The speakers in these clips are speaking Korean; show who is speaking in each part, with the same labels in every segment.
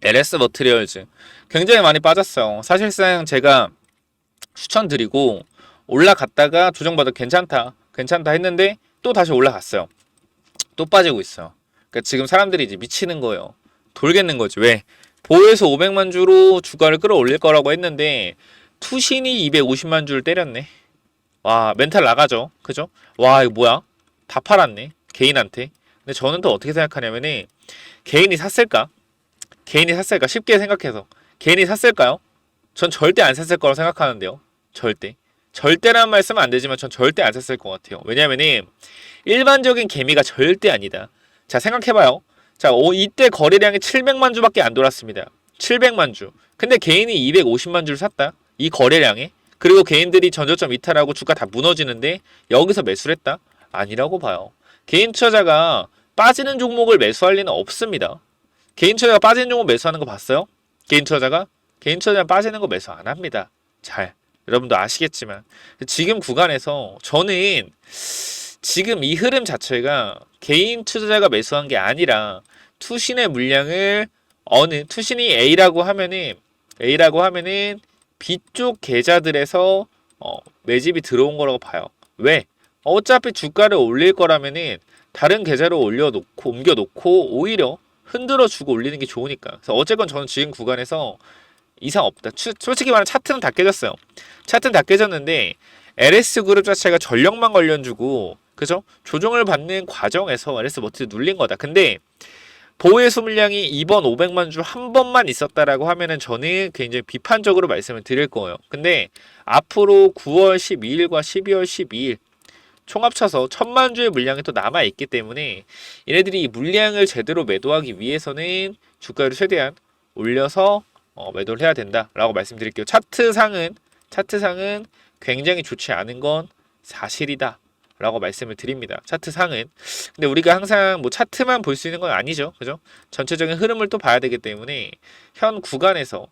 Speaker 1: LS 머트리얼즈 굉장히 많이 빠졌어요. 사실상 제가 추천드리고 올라갔다가 조정받아 괜찮다 했는데 또 다시 올라갔어요. 또 빠지고 있어요. 그러니까 지금 사람들이 이제 미치는 거예요. 돌겠는 거지. 왜? 보에서 500만 주로 주가를 끌어올릴 거라고 했는데 투신이 250만 주를 때렸네. 와, 멘탈 나가죠. 그죠? 와, 이거 뭐야? 다 팔았네. 개인한테. 근데 저는 또 어떻게 생각하냐면은 개인이 샀을까? 개인이 샀을까? 쉽게 생각해서 개인이 샀을까요? 전 절대 안 샀을 거라고 생각하는데요. 절대. 절대라는 말 쓰면 안 되지만 전 절대 안 샀을 것 같아요. 왜냐면은 일반적인 개미가 절대 아니다. 자, 생각해봐요. 자, 이때 거래량이 700만 주밖에 안 돌았습니다. 700만 주. 근데 개인이 250만 주를 샀다. 이 거래량에. 그리고 개인들이 전저점 이탈하고 주가 다 무너지는데 여기서 매수를 했다? 아니라고 봐요. 개인 투자자가 빠지는 종목을 매수할 리는 없습니다. 개인 투자자가 빠지는 종목 매수하는 거 봤어요? 개인 투자자가? 개인 투자자가 빠지는 거 매수 안 합니다. 잘. 여러분도 아시겠지만 지금 구간에서 저는 지금 이 흐름 자체가 개인 투자자가 매수한 게 아니라 투신의 물량을 투신이 A라고 하면은 B쪽 계좌들에서 매집이 들어온 거라고 봐요. 왜? 어차피 주가를 올릴 거라면은 다른 계좌로 옮겨놓고 오히려 흔들어 주고 올리는 게 좋으니까. 그래서 어쨌건 저는 지금 구간에서 이상 없다. 솔직히 말하면 차트는 다 깨졌어요. 차트는 다 깨졌는데 LS 그룹 자체가 전력만 관련주고 그죠? 조정을 받는 과정에서 LS 머티를 눌린 거다. 근데 보호해소 물량이 이번 500만 주 한 번만 있었다라고 하면은 저는 굉장히 비판적으로 말씀을 드릴 거예요. 근데 앞으로 9월 12일과 12월 12일 총 합쳐서 1000만 주의 물량이 또 남아 있기 때문에 얘네들이 이 물량을 제대로 매도하기 위해서는 주가를 최대한 올려서 매도를 해야 된다라고 말씀드릴게요. 차트상은 굉장히 좋지 않은 건 사실이다. 라고 말씀을 드립니다. 차트상은. 근데 우리가 항상 뭐 차트만 볼 수 있는 건 아니죠. 그죠? 전체적인 흐름을 또 봐야 되기 때문에 현 구간에서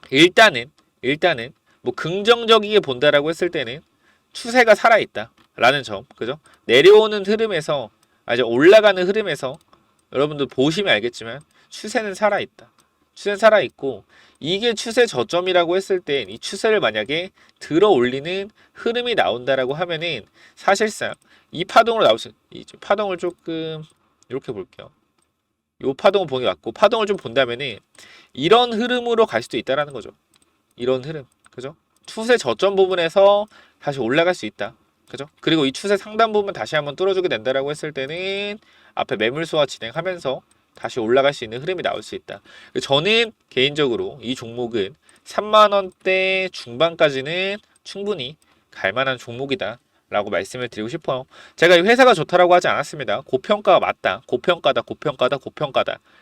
Speaker 1: 일단은 뭐 긍정적이게 본다라고 했을 때는 추세가 살아있다. 라는 점. 그죠? 내려오는 흐름에서 이제 올라가는 흐름에서 여러분들 보시면 알겠지만 추세는 살아있다. 추세는 살아있고 이게 추세 저점이라고 했을 때 이 추세를 만약에 들어 올리는 흐름이 나온다라고 하면은 사실상 이 파동으로 이 파동을 조금 이렇게 볼게요. 이 파동을 보는 게 맞고 파동을 좀 본다면은 이런 흐름으로 갈 수도 있다라는 거죠. 이런 흐름. 그죠? 추세 저점 부분에서 다시 올라갈 수 있다. 그죠? 그리고 이 추세 상단 부분 다시 한번 뚫어주게 된다라고 했을 때는 앞에 매물 소화 진행하면서 다시 올라갈 수 있는 흐름이 나올 수 있다. 저는 개인적으로 이 종목은 3만원대 중반까지는 충분히 갈만한 종목이다 라고 말씀을 드리고 싶어요. 제가 이 회사가 좋다라고 하지 않았습니다. 고평가가 맞다. 고평가다.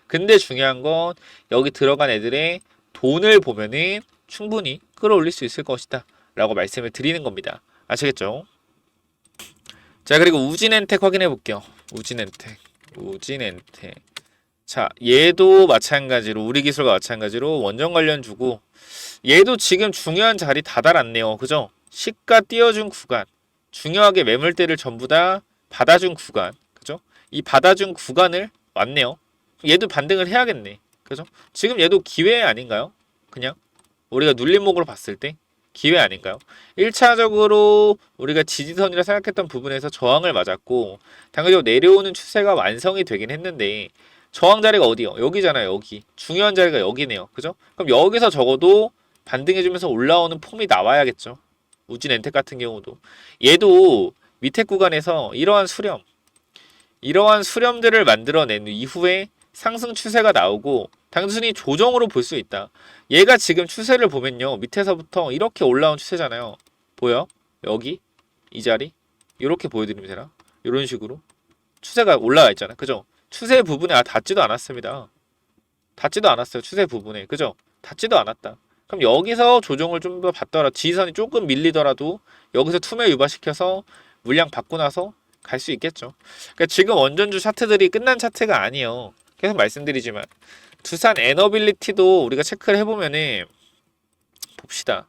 Speaker 1: 근데 중요한 건 여기 들어간 애들의 돈을 보면은 충분히 끌어올릴 수 있을 것이다 라고 말씀을 드리는 겁니다. 아시겠죠? 자, 그리고 우진엔텍 확인해 볼게요. 우진엔텍. 자, 얘도 마찬가지로 우리 기술과 마찬가지로 원전 관련 주고 얘도 지금 중요한 자리 다 달았네요. 그죠? 시가 띄워준 구간, 중요하게 매물대를 전부 다 받아준 구간, 그죠? 이 받아준 구간을 왔네요. 얘도 반등을 해야겠네. 그죠? 지금 얘도 기회 아닌가요? 그냥 우리가 눌림목으로 봤을 때 기회 아닌가요? 1차적으로 우리가 지지선이라 생각했던 부분에서 저항을 맞았고 당연히 내려오는 추세가 완성이 되긴 했는데 저항 자리가 어디요? 여기잖아요. 여기. 중요한 자리가 여기네요. 그죠? 그럼 여기서 적어도 반등해주면서 올라오는 폼이 나와야겠죠. 우진엔텍 같은 경우도. 얘도 밑에 구간에서 이러한 수렴들을 만들어낸 이후에 상승 추세가 나오고 단순히 조정으로 볼 수 있다. 얘가 지금 추세를 보면요. 밑에서부터 이렇게 올라온 추세잖아요. 보여? 여기? 이 자리? 이렇게 보여드리면 되나? 이런 식으로. 추세가 올라가 있잖아. 그죠? 추세 부분에 닿지도 않았습니다. 닿지도 않았어요. 추세 부분에. 그죠? 닿지도 않았다. 그럼 여기서 조정을 좀 더 받더라도 지지선이 조금 밀리더라도 여기서 투매 유발시켜서 물량 받고 나서 갈 수 있겠죠. 그러니까 지금 원전주 차트들이 끝난 차트가 아니에요. 계속 말씀드리지만 두산 에너빌리티도 우리가 체크를 해보면은 봅시다.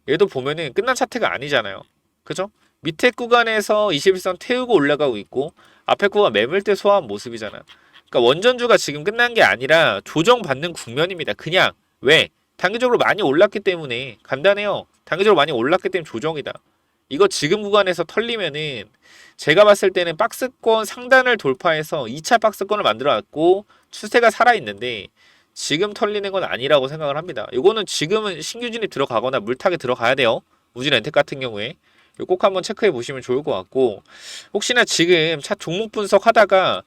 Speaker 1: 얘도 보면은 끝난 차트가 아니잖아요. 그죠? 밑에 구간에서 21선 태우고 올라가고 있고 앞에 구간 매물대 소화한 모습이잖아. 그러니까 원전주가 지금 끝난 게 아니라 조정받는 국면입니다. 그냥 왜? 단기적으로 많이 올랐기 때문에 간단해요. 단기적으로 많이 올랐기 때문에 조정이다. 이거 지금 구간에서 털리면은 제가 봤을 때는 박스권 상단을 돌파해서 2차 박스권을 만들어 놨고 추세가 살아있는데 지금 털리는 건 아니라고 생각을 합니다. 이거는 지금은 신규 진입 들어가거나 물타기 들어가야 돼요. 우진렌텍 같은 경우에 이거 꼭 한번 체크해 보시면 좋을 것 같고, 혹시나 지금 차 종목 분석하다가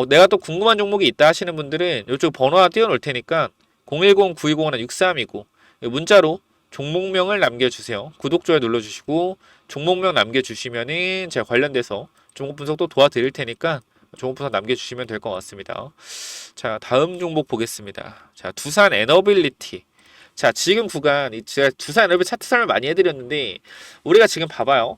Speaker 1: 내가 또 궁금한 종목이 있다 하시는 분들은 이쪽 번호 하나 띄워놓을 테니까 010-9201-6329 문자로 종목명을 남겨주세요. 구독, 좋아요 눌러주시고 종목명 남겨주시면은 제가 관련돼서 종목 분석도 도와드릴 테니까 종목 분석 남겨주시면 될 것 같습니다. 자, 다음 종목 보겠습니다. 자, 두산 에너빌리티. 자, 지금 구간 제가 두산 에너빌 차트 설명 많이 해드렸는데 우리가 지금 봐봐요.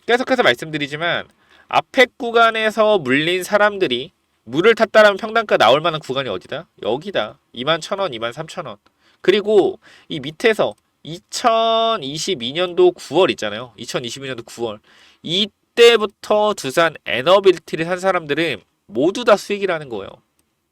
Speaker 1: 계속해서 말씀드리지만 앞에 구간에서 물린 사람들이 물을 탔다라면 평단가 나올 만한 구간이 어디다? 여기다. 21,000원, 23,000원. 그리고 이 밑에서 2022년도 9월 있잖아요. 2022년도 9월. 이때부터 두산 에너빌리티를 산 사람들은 모두 다 수익이라는 거예요.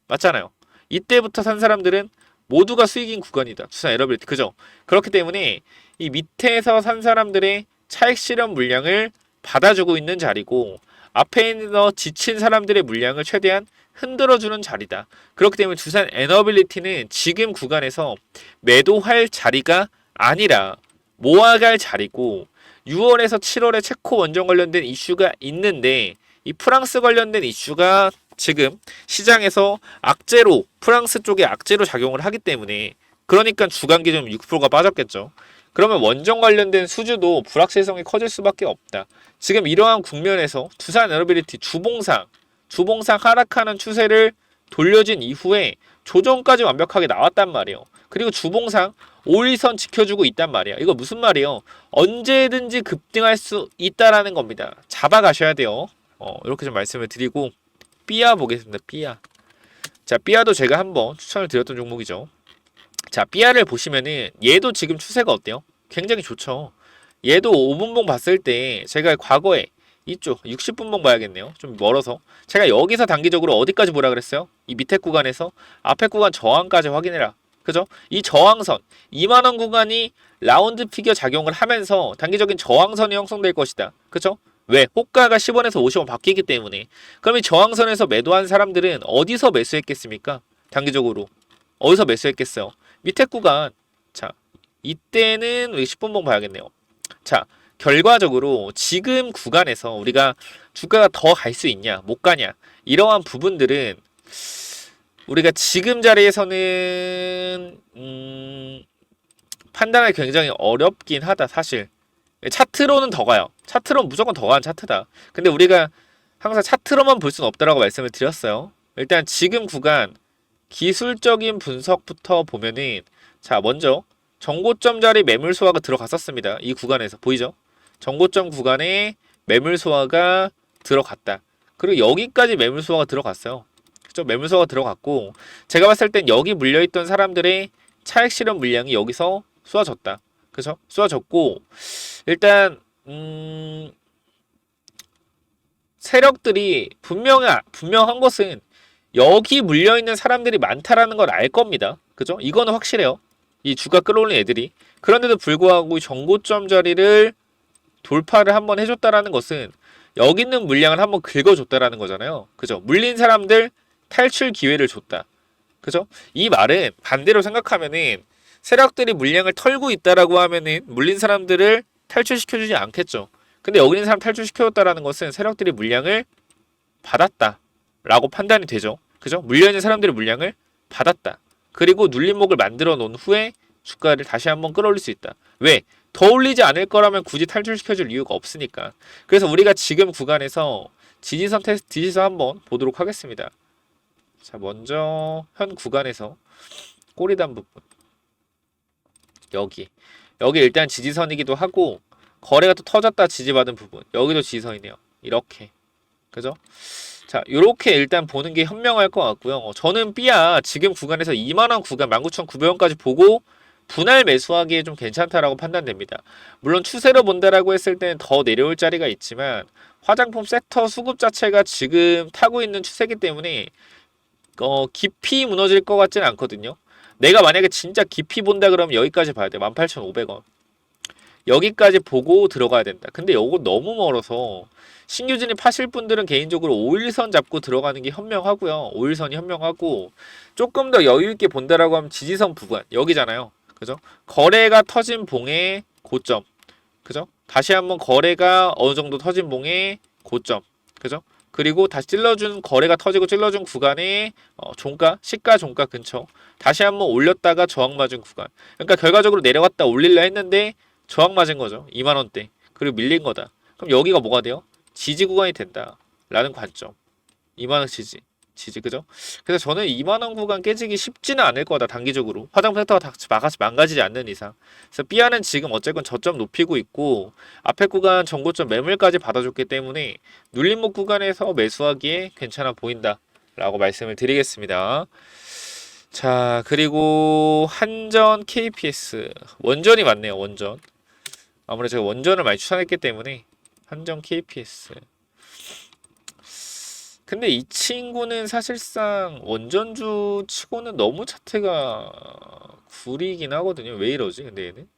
Speaker 1: 맞잖아요. 이때부터 산 사람들은 모두가 수익인 구간이다. 두산 에너빌리티. 그죠? 그렇기 때문에 이 밑에서 산 사람들의 차익 실현 물량을 받아주고 있는 자리고 앞에 있는 지친 사람들의 물량을 최대한 흔들어주는 자리다. 그렇기 때문에 두산 에너빌리티는 지금 구간에서 매도할 자리가 아니라 모아갈 자리고 6월에서 7월에 체코 원전 관련된 이슈가 있는데 이 프랑스 관련된 이슈가 지금 시장에서 악재로 프랑스 쪽에 악재로 작용을 하기 때문에 그러니까 주간 기준 6%가 빠졌겠죠. 그러면 원전 관련된 수주도 불확실성이 커질 수밖에 없다. 지금 이러한 국면에서 두산 에너빌리티 주봉상 하락하는 추세를 돌려진 이후에 조정까지 완벽하게 나왔단 말이에요. 그리고 주봉상 5일선 지켜주고 있단 말이야. 이거 무슨 말이에요? 언제든지 급등할 수 있다라는 겁니다. 잡아가셔야 돼요. 이렇게 좀 말씀을 드리고 삐아 보겠습니다. 삐아. 자, 삐아도 제가 한번 추천을 드렸던 종목이죠. 자, 삐아를 보시면은 얘도 지금 추세가 어때요? 굉장히 좋죠. 얘도 5분봉 봤을 때 제가 과거에 이쪽 60분봉 봐야겠네요. 좀 멀어서 제가 여기서 단기적으로 어디까지 보라 그랬어요? 이 밑에 구간에서 앞에 구간 저항까지 확인해라. 그죠? 이 저항선 2만원 구간이 라운드 피겨 작용을 하면서 단기적인 저항선이 형성될 것이다. 그죠? 왜? 호가가 10원에서 50원 바뀌기 때문에. 그럼 이 저항선에서 매도한 사람들은 어디서 매수했겠습니까? 단기적으로 어디서 매수했겠어요? 밑에 구간. 자, 이때는 10분봉 봐야겠네요. 자, 결과적으로 지금 구간에서 우리가 주가가 더 갈 수 있냐 못 가냐 이러한 부분들은 우리가 지금 자리에서는 판단하기 굉장히 어렵긴 하다. 사실 차트로는 더 가요. 차트로는 무조건 더 가는 차트다. 근데 우리가 항상 차트로만 볼 수는 없다라고 말씀을 드렸어요. 일단 지금 구간 기술적인 분석부터 보면은 자, 먼저 정고점 자리 매물 소화가 들어갔었습니다. 이 구간에서 보이죠? 정고점 구간에 매물 소화가 들어갔다. 그리고 여기까지 매물 소화가 들어갔어요. 그죠? 매물 소화가 들어갔고 제가 봤을 땐 여기 물려있던 사람들의 차익 실현 물량이 여기서 쏘아졌다. 그죠? 쏘아졌고 일단 세력들이 분명한 것은 여기 물려있는 사람들이 많다라는 걸 알 겁니다. 그죠? 이거는 확실해요. 이 주가 끌어올린 애들이. 그런데도 불구하고 정고점 자리를 돌파를 한번 해줬다라는 것은 여기 있는 물량을 한번 긁어줬다라는 거잖아요. 그죠? 물린 사람들 탈출 기회를 줬다. 그죠? 이 말은 반대로 생각하면은 세력들이 물량을 털고 있다라고 하면은 물린 사람들을 탈출시켜주지 않겠죠. 근데 여기 있는 사람 탈출시켜줬다라는 것은 세력들이 물량을 받았다라고 판단이 되죠. 그죠? 물려있는 사람들의 물량을 받았다. 그리고 눌림목을 만들어 놓은 후에 주가를 다시 한번 끌어올릴 수 있다. 왜? 더 올리지 않을 거라면 굳이 탈출시켜줄 이유가 없으니까. 그래서 우리가 지금 구간에서 지지선 테스트, 지지선 한번 보도록 하겠습니다. 자, 먼저 현 구간에서 꼬리단 부분 여기 일단 지지선이기도 하고 거래가 또 터졌다 지지받은 부분 여기도 지지선이네요. 이렇게 그죠? 자, 요렇게 일단 보는 게 현명할 것 같고요. 저는 삐아 지금 구간에서 2만원 구간 19,900원까지 보고 분할 매수하기에 좀 괜찮다라고 판단됩니다. 물론 추세로 본다라고 했을 때는 더 내려올 자리가 있지만 화장품 섹터 수급 자체가 지금 타고 있는 추세이기 때문에 깊이 무너질 것 같지는 않거든요. 내가 만약에 진짜 깊이 본다 그러면 여기까지 봐야 돼. 18,500원. 여기까지 보고 들어가야 된다. 근데 요거 너무 멀어서 신규 진입하실 분들은 개인적으로 5일선 잡고 들어가는 게 현명하고요. 5일선이 현명하고 조금 더 여유 있게 본다라고 하면 지지선 부근 여기잖아요. 그죠? 거래가 터진 봉의 고점. 그죠? 다시 한번 거래가 어느 정도 터진 봉의 고점. 그죠? 그리고 다시 찔러준 거래가 터지고 찔러준 구간의 종가, 시가 종가 근처. 다시 한번 올렸다가 저항 맞은 구간. 그러니까 결과적으로 내려갔다 올릴라 했는데 저항 맞은 거죠. 2만 원대. 그리고 밀린 거다. 그럼 여기가 뭐가 돼요? 지지 구간이 된다. 라는 관점. 2만 원 지지. 지지 그죠? 그래서 저는 2만 원 구간 깨지기 쉽지는 않을 거다. 단기적으로. 화장품 섹터가 다 망가지지 않는 이상. 그래서 삐아는 지금 어쨌건 저점 높이고 있고 앞에 구간 전고점 매물까지 받아줬기 때문에 눌림목 구간에서 매수하기에 괜찮아 보인다. 라고 말씀을 드리겠습니다. 자, 그리고 한전 KPS. 원전이 많네요. 원전. 아무래도 제가 원전을 많이 추천했기 때문에 한전 KPS. 근데 이 친구는 사실상 원전주 치고는 너무 차트가 구리긴 하거든요. 왜 이러지? 근데 얘는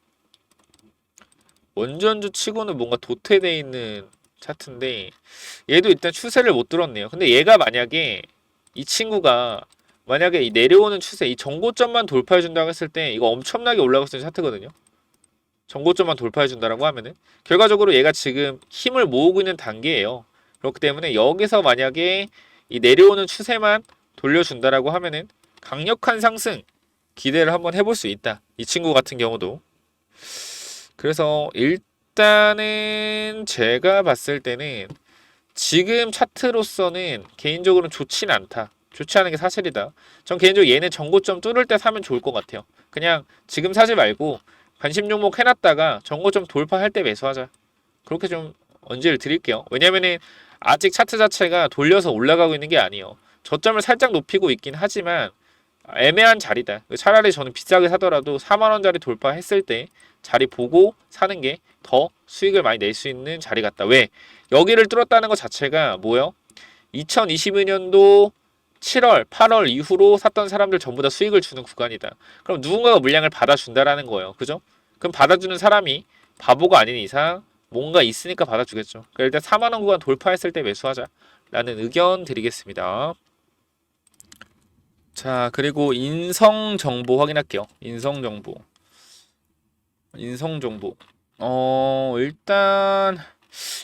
Speaker 1: 원전주 치고는 뭔가 도태돼 있는 차트인데 얘도 일단 추세를 못 들었네요. 근데 얘가 만약에 이 친구가 만약에 이 내려오는 추세, 이 전고점만 돌파해 준다고 했을 때 이거 엄청나게 올라갈 수 있는 차트거든요. 전고점만 돌파해 준다라고 하면은 결과적으로 얘가 지금 힘을 모으고 있는 단계예요. 그렇기 때문에 여기서 만약에 이 내려오는 추세만 돌려준다라고 하면은 강력한 상승 기대를 한번 해볼 수 있다. 이 친구 같은 경우도. 그래서 일단은 제가 봤을 때는 지금 차트로서는 개인적으로는 좋진 않다. 좋지 않은 게 사실이다. 전 개인적으로 얘네 전고점 뚫을 때 사면 좋을 것 같아요. 그냥 지금 사지 말고 관심 종목 해놨다가 전고점 돌파할 때 매수하자. 그렇게 좀 언지를 드릴게요. 왜냐면은 아직 차트 자체가 돌려서 올라가고 있는 게 아니에요. 저점을 살짝 높이고 있긴 하지만 애매한 자리다. 차라리 저는 비싸게 사더라도 4만원짜리 돌파했을 때 자리 보고 사는 게 더 수익을 많이 낼 수 있는 자리 같다. 왜? 여기를 뚫었다는 것 자체가 뭐요? 2022년도 7월, 8월 이후로 샀던 사람들 전부 다 수익을 주는 구간이다. 그럼 누군가가 물량을 받아준다라는 거예요. 그죠? 그럼 받아주는 사람이 바보가 아닌 이상 뭔가 있으니까 받아주겠죠. 그러니까 일단 4만원 구간 돌파했을 때 매수하자. 라는 의견 드리겠습니다. 자, 그리고 인성정보 확인할게요. 인성정보. 인성정보. 일단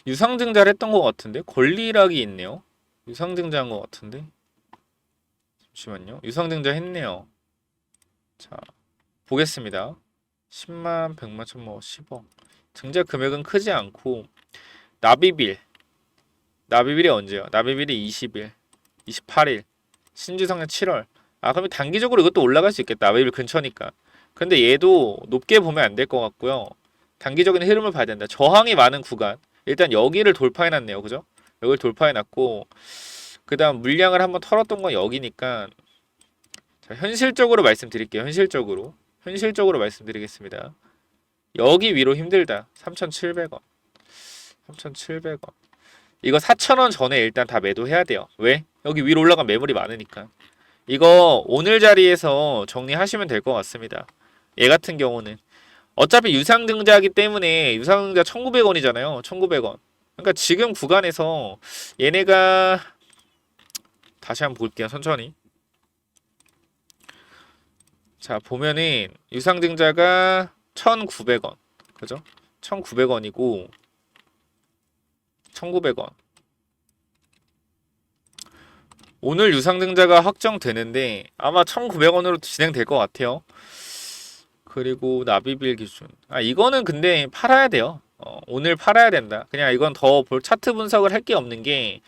Speaker 1: 유상증자를 했던 것 같은데 권리락이 있네요. 유상증자한 것 같은데 잠시만요. 유상증자 했네요. 자, 보겠습니다. 10만, 100만, 1000만, 10억. 증자 금액은 크지 않고 나비빌. 나비빌이 언제요? 나비빌이 20일, 28일. 신주성년 7월. 아, 그러면 단기적으로 이것도 올라갈 수 있겠다. 나비빌 근처니까. 근데 얘도 높게 보면 안 될 것 같고요. 단기적인 흐름을 봐야 된다. 저항이 많은 구간. 일단 여기를 돌파해놨네요. 그죠? 여기를 돌파해놨고 그 다음 물량을 한번 털었던 건 여기니까 자, 현실적으로 말씀드릴게요. 현실적으로 말씀드리겠습니다. 여기 위로 힘들다. 3,700원. 3,700원. 이거 4,000원 전에 일단 다 매도해야 돼요. 왜? 여기 위로 올라간 매물이 많으니까. 이거 오늘 자리에서 정리하시면 될 것 같습니다. 얘 같은 경우는 어차피 유상증자이기 때문에 유상증자 1,900원이잖아요. 1,900원. 그러니까 지금 구간에서 얘네가 다시 한번 볼게요. 천천히. 자, 보면은 유상증자가 1,900원. 그죠? 1,900원이고 1,900원. 오늘 유상증자가 확정되는데 아마 1,900원으로 진행될 것 같아요. 그리고 나비빌 기준. 아, 이거는 근데 팔아야 돼요. 오늘 팔아야 된다. 그냥 이건 더 차트 분석을 할 게 없는 게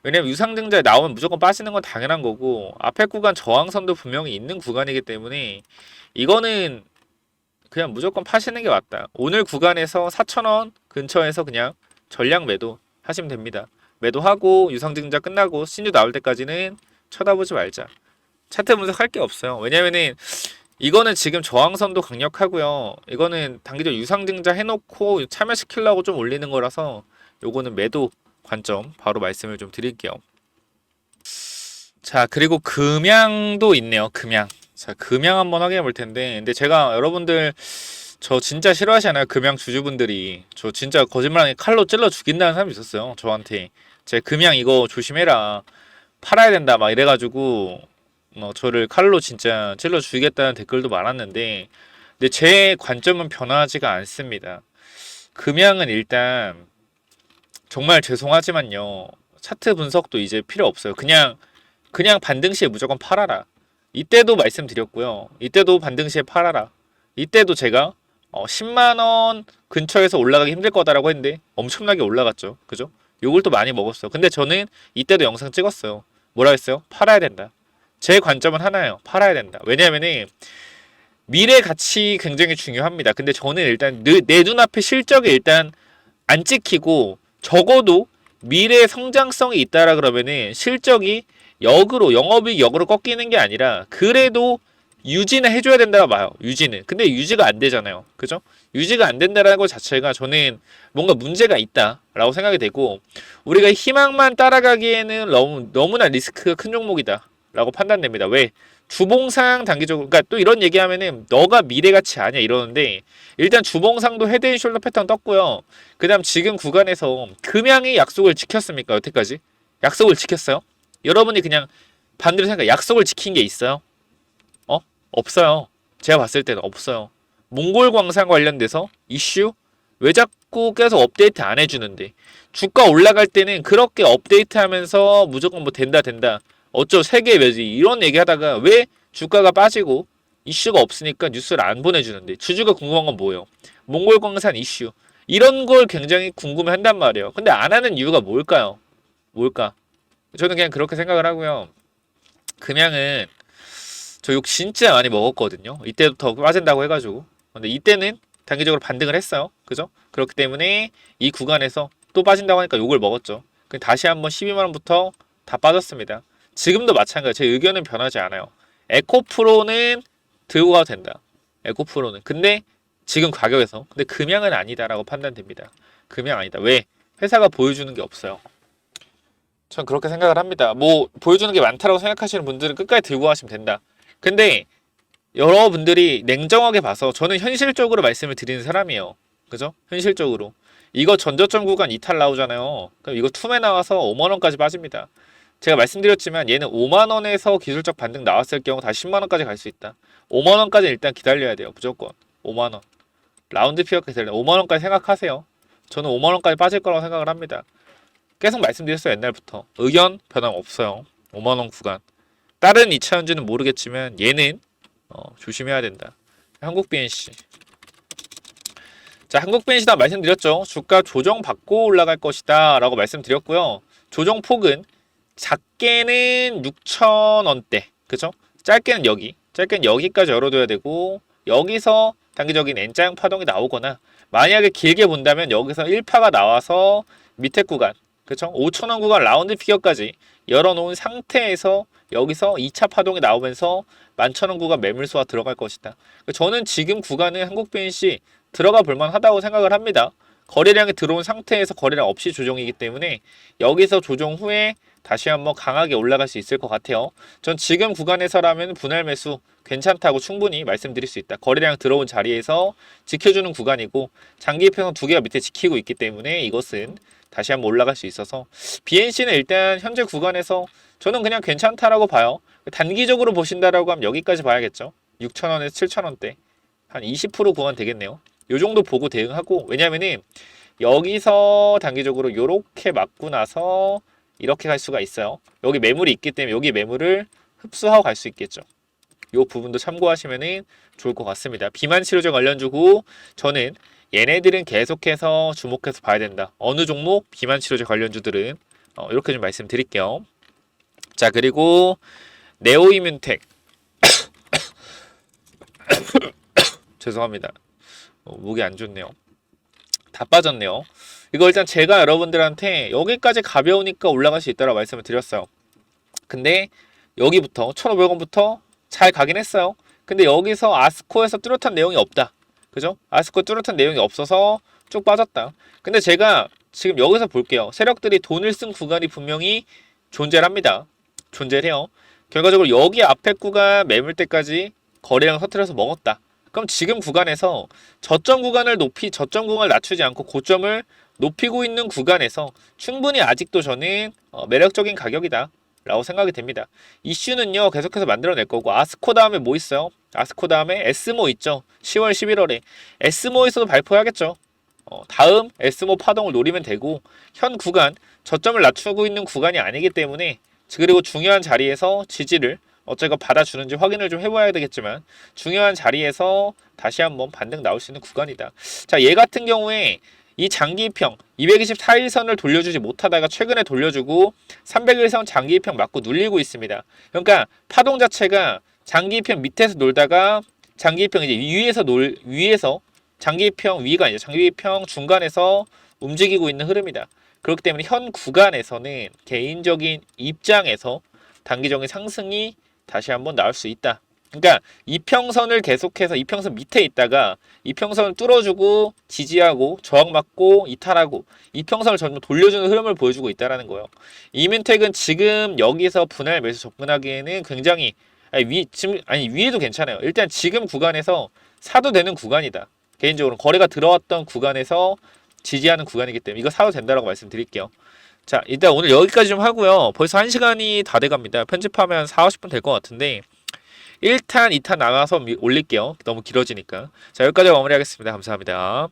Speaker 1: 왜냐면 유상증자에 나오면 무조건 빠지는 건 당연한 거고 앞에 구간 저항선도 분명히 있는 구간이기 때문에 이거는 그냥 무조건 파시는 게 맞다. 오늘 구간에서 4,000원 근처에서 그냥 전량 매도 하시면 됩니다. 매도하고 유상증자 끝나고 신주 나올 때까지는 쳐다보지 말자. 차트 분석할 게 없어요. 왜냐면은 이거는 지금 저항선도 강력하고요. 이거는 단기적 유상증자 해놓고 참여시키려고 좀 올리는 거라서 요거는 매도 관점 바로 말씀을 좀 드릴게요. 자, 그리고 금양도 있네요. 금양. 자, 금양 한번 확인해 볼 텐데. 근데 제가 여러분들 저 진짜 싫어하시잖아요. 금양 주주분들이. 저 진짜 거짓말하게 칼로 찔러 죽인다는 사람이 있었어요. 저한테. 제 금양 이거 조심해라. 팔아야 된다. 막 이래가지고 저를 칼로 진짜 찔러 죽이겠다는 댓글도 많았는데 근데 제 관점은 변하지가 않습니다. 금양은 일단 정말 죄송하지만요. 차트 분석도 이제 필요 없어요. 그냥 반등시에 무조건 팔아라. 이때도 말씀드렸고요. 이때도 반등시에 팔아라. 이때도 제가 10만 원 근처에서 올라가기 힘들 거다라고 했는데 엄청나게 올라갔죠. 그죠? 욕을 또 많이 먹었어요. 근데 저는 이때도 영상 찍었어요. 뭐라 했어요? 팔아야 된다. 제 관점은 하나예요. 팔아야 된다. 왜냐면은 미래 가치 굉장히 중요합니다. 근데 저는 일단 내 눈앞에 실적이 일단 안 찍히고 적어도 미래 성장성이 있다라 그러면은 실적이 역으로 영업이익 역으로 꺾이는 게 아니라 그래도 유지는 해줘야 된다고 봐요. 유지는. 근데 유지가 안 되잖아요. 그죠? 유지가 안 된다라는 것 자체가 저는 뭔가 문제가 있다라고 생각이 되고 우리가 희망만 따라가기에는 너무나 리스크가 큰 종목이다라고 판단됩니다. 왜? 주봉상 단기적으로 그러니까 또 이런 얘기하면은 너가 미래 가치 아니야 이러는데 일단 주봉상도 헤드앤숄더 패턴 떴고요. 그다음 지금 구간에서 금양이 약속을 지켰습니까? 여태까지 약속을 지켰어요? 여러분이 그냥 반대로 생각해. 약속을 지킨 게 있어요? 없어요. 제가 봤을 때는 없어요. 몽골 광산 관련돼서 이슈? 왜 자꾸 계속 업데이트 안 해주는데 주가 올라갈 때는 그렇게 업데이트 하면서 무조건 뭐 된다 어쩌 세계 매지 이런 얘기 하다가 왜 주가가 빠지고 이슈가 없으니까 뉴스를 안 보내주는데 주주가 궁금한 건 뭐예요? 몽골 광산 이슈 이런 걸 굉장히 궁금해 한단 말이에요. 근데 안 하는 이유가 뭘까요? 뭘까? 저는 그냥 그렇게 생각을 하고요. 금양은 저 욕 진짜 많이 먹었거든요. 이때도 더 빠진다고 해가지고. 근데 이때는 단기적으로 반등을 했어요. 그죠? 그렇기 때문에 이 구간에서 또 빠진다고 하니까 욕을 먹었죠. 다시 한번 12만원부터 다 빠졌습니다. 지금도 마찬가지예요. 제 의견은 변하지 않아요. 에코프로는 들고 가도 된다. 에코프로는. 근데 지금 가격에서. 근데 금양은 아니다라고 판단됩니다. 금양 아니다. 왜? 회사가 보여주는 게 없어요. 전 그렇게 생각을 합니다. 뭐 보여주는 게 많다라고 생각하시는 분들은 끝까지 들고 가시면 된다. 근데 여러분들이 냉정하게 봐서 저는 현실적으로 말씀을 드리는 사람이에요. 그죠? 현실적으로. 이거 전저점 구간 이탈 나오잖아요. 그럼 이거 투매 나와서 5만원까지 빠집니다. 제가 말씀드렸지만 얘는 5만원에서 기술적 반등 나왔을 경우 다시 10만원까지 갈 수 있다. 5만원까지 일단 기다려야 돼요. 무조건. 5만원. 라운드 피어까지 기다려. 5만원까지 생각하세요. 저는 5만원까지 빠질 거라고 생각을 합니다. 계속 말씀드렸어요. 옛날부터. 의견 변함 없어요. 5만원 구간. 다른 2차전지는 모르겠지만 얘는 조심해야 된다. 한국 BNC. 자, 한국 BNC도 말씀드렸죠. 주가 조정받고 올라갈 것이다 라고 말씀드렸고요. 조정폭은 작게는 6,000원대. 그죠? 짧게는 여기까지 열어둬야 되고 여기서 단기적인 N자형 파동이 나오거나 만약에 길게 본다면 여기서 1파가 나와서 밑에 구간 그쵸? 5,000원 구간 라운드 피겨까지 열어놓은 상태에서 여기서 2차 파동이 나오면서 11,000원 구간 매물수가 들어갈 것이다. 저는 지금 구간은 한국 BNC 들어가 볼만 하다고 생각을 합니다. 거래량이 들어온 상태에서 거래량 없이 조정이기 때문에 여기서 조정 후에 다시 한번 강하게 올라갈 수 있을 것 같아요. 전 지금 구간에서라면 분할 매수 괜찮다고 충분히 말씀드릴 수 있다. 거래량 들어온 자리에서 지켜주는 구간이고 장기 입평선 두 개가 밑에 지키고 있기 때문에 이것은 다시 한번 올라갈 수 있어서 BNC는 일단 현재 구간에서 저는 그냥 괜찮다라고 봐요. 단기적으로 보신다라고 하면 여기까지 봐야겠죠. 6,000원에서 7,000원대 한 20% 구간 되겠네요. 요 정도 보고 대응하고 왜냐면은 여기서 단기적으로 요렇게 맞고 나서 이렇게 갈 수가 있어요. 여기 매물이 있기 때문에 여기 매물을 흡수하고 갈 수 있겠죠. 요 부분도 참고하시면 좋을 것 같습니다. 비만 치료제 관련주고 저는 얘네들은 계속해서 주목해서 봐야 된다. 어느 종목 비만 치료제 관련주들은 이렇게 좀 말씀드릴게요. 자 그리고 네오이뮨텍 죄송합니다. 목이 안 좋네요. 다 빠졌네요. 이거 일단 제가 여러분들한테 여기까지 가벼우니까 올라갈 수 있다고 말씀을 드렸어요. 근데 여기부터 1,500원부터 잘 가긴 했어요. 근데 여기서 아스코에서 뚜렷한 내용이 없다. 그죠? 아스코 뚜렷한 내용이 없어서 쭉 빠졌다. 근데 제가 지금 여기서 볼게요. 세력들이 돈을 쓴 구간이 분명히 존재합니다. 존재해요. 결과적으로 여기 앞에 구간 매물대까지 거래량 터트려서 먹었다. 그럼 지금 구간에서 저점 구간을 저점 구간을 낮추지 않고 고점을 높이고 있는 구간에서 충분히 아직도 저는 매력적인 가격이다 라고 생각이 됩니다. 이슈는요 계속해서 만들어낼 거고, 아스코 다음에 뭐 있어요? 아스코 다음에 에스모 있죠. 10월 11월에 에스모에서도 발표하겠죠. 다음 에스모 파동을 노리면 되고, 현 구간 저점을 낮추고 있는 구간이 아니기 때문에, 그리고 중요한 자리에서 지지를 어쨌건 받아주는지 확인을 좀 해봐야 되겠지만, 중요한 자리에서 다시 한번 반등 나올 수 있는 구간이다. 자, 얘 같은 경우에 이 장기입평 224일선을 돌려주지 못하다가 최근에 돌려주고 300일선 장기입평 맞고 눌리고 있습니다. 그러니까 파동 자체가 장기입평 밑에서 놀다가 장기입평 이제 위에서 장기입평 위가 아니죠. 장기입평 중간에서 움직이고 있는 흐름이다. 그렇기 때문에 현 구간에서는 개인적인 입장에서 단기적인 상승이 다시 한번 나올 수 있다. 그러니까 이평선을 계속해서 이평선 밑에 있다가 이평선을 뚫어주고 지지하고 저항 맞고 이탈하고 이평선을 점점 돌려주는 흐름을 보여주고 있다라는 거예요. 이민택은 지금 여기서 분할 매수 접근하기에는 굉장히 위에도 괜찮아요. 일단 지금 구간에서 사도 되는 구간이다. 개인적으로 거래가 들어왔던 구간에서 지지하는 구간이기 때문에 이거 사도 된다라고 말씀드릴게요. 자, 일단 오늘 여기까지 좀 하고요. 벌써 1시간이 다 돼갑니다. 편집하면 4, 50분 될 것 같은데 1탄, 2탄 나가서 올릴게요. 너무 길어지니까. 자, 여기까지 마무리하겠습니다. 감사합니다.